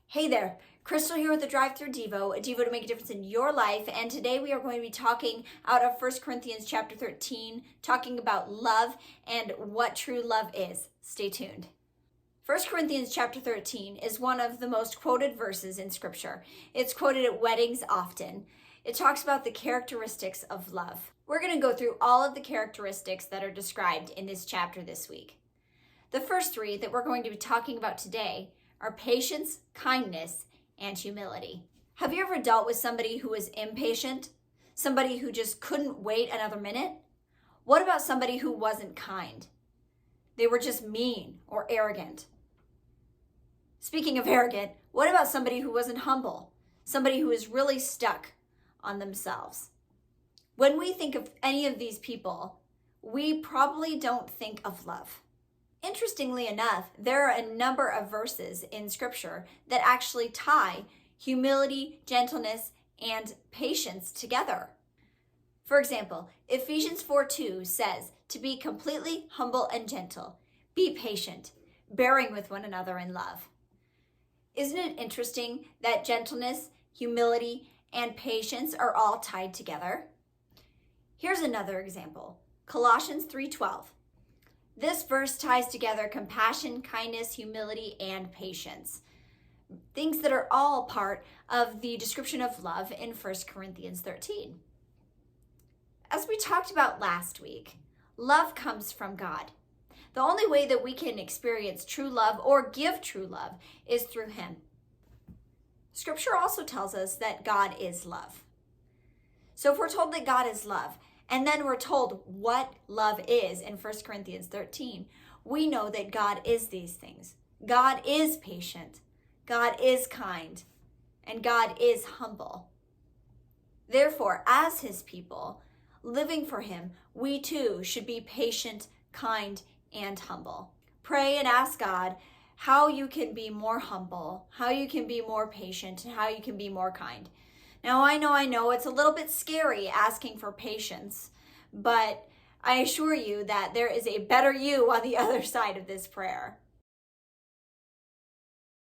Hey there, Crystal here with the Drive-Thru Devo, a Devo to make a difference in your life. And today we are going to be talking out of 1 Corinthians chapter 13, talking about love and what true love is. Stay tuned. 1 Corinthians chapter 13 is one of the most quoted verses in Scripture. It's quoted at weddings often. It talks about the characteristics of love. We're going to go through all of the characteristics that are described in this chapter this week. The first three that we're going to be talking about today are patience, kindness, and humility. Have you ever dealt with somebody who was impatient? Somebody who just couldn't wait another minute? What about somebody who wasn't kind? They were just mean or arrogant. Speaking of arrogant, what about somebody who wasn't humble? Somebody who is really stuck on themselves? When we think of any of these people, we probably don't think of love. Interestingly enough, there are a number of verses in Scripture that actually tie humility, gentleness, and patience together. For example, Ephesians 4:2 says to be completely humble and gentle, be patient, bearing with one another in love. Isn't it interesting that gentleness, humility, and patience are all tied together? Here's another example, Colossians 3:12. This verse ties together compassion, kindness, humility, and patience. Things that are all part of the description of love in 1 Corinthians 13. As we talked about last week, love comes from God. The only way that we can experience true love or give true love is through Him. Scripture also tells us that God is love. So if we're told that God is love, and then we're told what love is in 1 Corinthians 13, we know that God is these things. God is patient, God is kind, and God is humble. Therefore, as His people, living for Him, we too should be patient, kind, and humble. Pray and ask God how you can be more humble, how you can be more patient, and how you can be more kind. Now, I know it's a little bit scary asking for patience, but I assure you that there is a better you on the other side of this prayer.